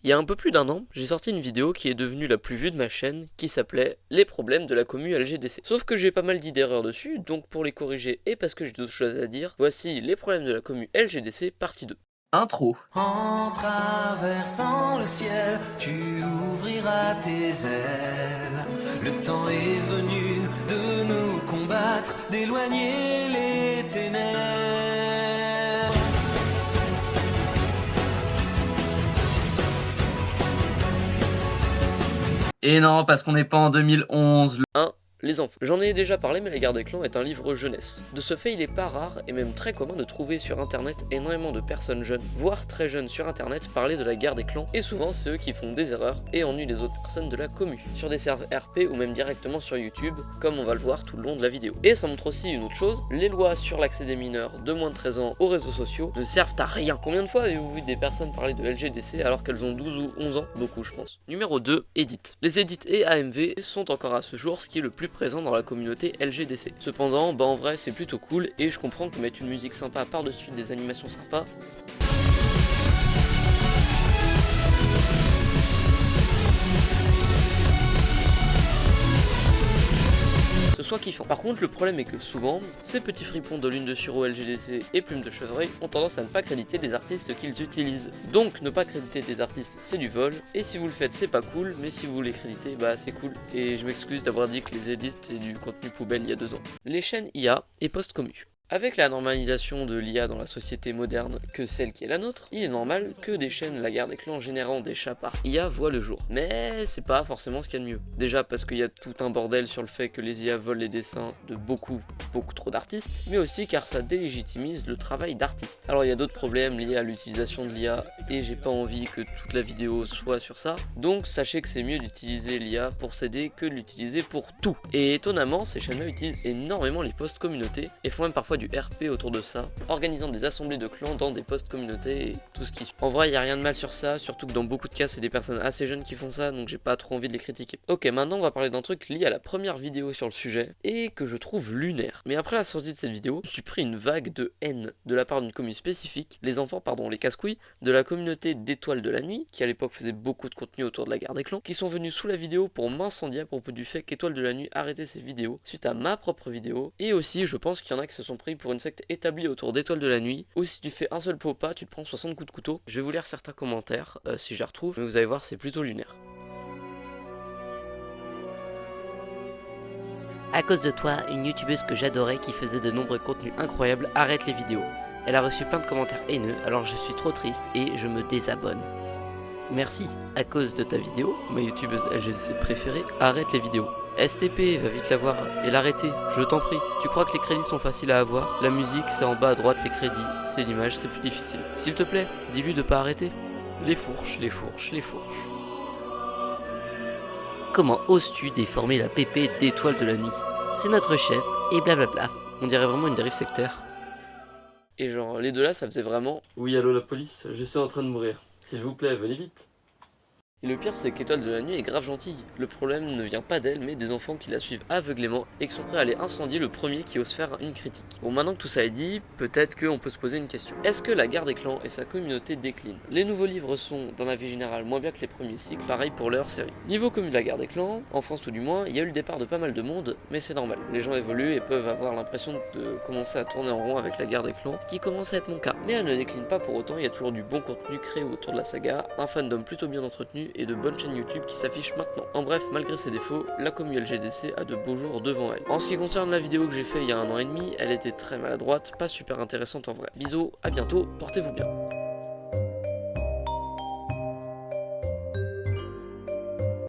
Il y a un peu plus d'un an, j'ai sorti une vidéo qui est devenue la plus vue de ma chaîne, qui s'appelait « Les problèmes de la commu LGDC ». Sauf que j'ai pas mal dit d'erreurs dessus, donc pour les corriger et parce que j'ai d'autres choses à dire, voici les problèmes de la commu LGDC partie 2. Intro. En traversant le ciel, tu ouvriras tes ailes. Le temps est venu de nous combattre, d'éloigner les ténèbres. Et non, parce qu'on n'est pas en 2011. 1. Les enfants. J'en ai déjà parlé, mais La Guerre des clans est un livre jeunesse. De ce fait, il est pas rare et même très commun de trouver sur internet énormément de personnes jeunes, voire très jeunes sur internet, parler de la Guerre des clans, et souvent c'est eux qui font des erreurs et ennuient les autres personnes de la commu, sur des serveurs RP ou même directement sur YouTube, comme on va le voir tout le long de la vidéo. Et ça montre aussi une autre chose, les lois sur l'accès des mineurs de moins de 13 ans aux réseaux sociaux ne servent à rien. Combien de fois avez-vous vu des personnes parler de LGDC alors qu'elles ont 12 ou 11 ans? Beaucoup, je pense. Numéro 2, Edit. Les edits et AMV sont encore à ce jour ce qui est le plus présent dans la communauté LGDC. Cependant, en vrai c'est plutôt cool et je comprends que mettre une musique sympa par-dessus des animations sympas, ce soit kiffant. Par contre, le problème est que souvent, ces petits fripons de lune de sureau LGDC et plumes de chevreuil ont tendance à ne pas créditer les artistes qu'ils utilisent. Donc, ne pas créditer des artistes, c'est du vol, et si vous le faites, c'est pas cool, mais si vous les créditez, bah c'est cool. Et je m'excuse d'avoir dit que les edits, c'est du contenu poubelle il y a 2 ans. Les chaînes IA et post-commu. Avec la normalisation de l'IA dans la société moderne que celle qui est la nôtre, il est normal que des chaînes La Guerre des clans générant des chats par IA voient le jour. Mais c'est pas forcément ce qu'il y a de mieux. Déjà parce qu'il y a tout un bordel sur le fait que les IA volent les dessins de beaucoup trop d'artistes, mais aussi car ça délégitimise le travail d'artistes. Alors il y a d'autres problèmes liés à l'utilisation de l'IA et j'ai pas envie que toute la vidéo soit sur ça, donc sachez que c'est mieux d'utiliser l'IA pour s'aider que de l'utiliser pour tout. Et étonnamment, ces chaînes-là utilisent énormément les posts communautés et font même parfois du RP autour de ça, organisant des assemblées de clans dans des posts communautés et tout ce qui suit. En vrai, il n'y a rien de mal sur ça, surtout que dans beaucoup de cas, c'est des personnes assez jeunes qui font ça, donc j'ai pas trop envie de les critiquer. Ok, maintenant on va parler d'un truc lié à la première vidéo sur le sujet, et que je trouve lunaire. Mais après la sortie de cette vidéo, je suis pris une vague de haine de la part d'une commune spécifique, les enfants, les casse-couilles, de la communauté d'Étoiles de la Nuit, qui à l'époque faisait beaucoup de contenu autour de la Guerre des clans, qui sont venus sous la vidéo pour m'incendier à propos du fait qu'Étoiles de la Nuit arrêtait ses vidéos suite à ma propre vidéo, et aussi je pense qu'il y en a qui se sont pris pour une secte établie autour d'Étoiles de la Nuit, ou si tu fais un seul faux pas, tu te prends 60 coups de couteau. Je vais vous lire certains commentaires, si je les retrouve, mais vous allez voir, c'est plutôt lunaire. À cause de toi, une youtubeuse que j'adorais qui faisait de nombreux contenus incroyables arrête les vidéos. Elle a reçu plein de commentaires haineux, alors je suis trop triste et je me désabonne. Merci, à cause de ta vidéo, ma youtubeuse LGDC préférée arrête les vidéos. STP, va vite la voir et l'arrêter, je t'en prie. Tu crois que les crédits sont faciles à avoir? La musique, c'est en bas à droite les crédits, c'est l'image, c'est plus difficile. S'il te plaît, dis-lui de pas arrêter. Les fourches, les fourches, les fourches. Comment oses-tu déformer la PP d'Étoiles de la Nuit? C'est notre chef, et blablabla. On dirait vraiment une dérive sectaire. Et genre, les deux là, ça faisait vraiment... Oui, allô la police, je suis en train de mourir. S'il vous plaît, venez vite. Et le pire, c'est qu'Étoile de la Nuit est grave gentille. Le problème ne vient pas d'elle, mais des enfants qui la suivent aveuglément et qui sont prêts à aller incendier le premier qui ose faire une critique. Bon, maintenant que tout ça est dit, peut-être qu'on peut se poser une question. Est-ce que la Guerre des clans et sa communauté déclinent? Les nouveaux livres sont, dans la vie générale, moins bien que les premiers cycles, pareil pour leur série. Niveau commu de la Guerre des clans, en France tout du moins, il y a eu le départ de pas mal de monde, mais c'est normal. Les gens évoluent et peuvent avoir l'impression de commencer à tourner en rond avec la Guerre des clans, ce qui commence à être mon cas. Mais elle ne décline pas pour autant, il y a toujours du bon contenu créé autour de la saga, un fandom plutôt bien entretenu et de bonnes chaînes YouTube qui s'affiche maintenant. En bref, malgré ses défauts, la commu LGDC a de beaux jours devant elle. En ce qui concerne la vidéo que j'ai fait il y a 1 an et demi, elle était très maladroite, pas super intéressante en vrai. Bisous, à bientôt, portez-vous bien.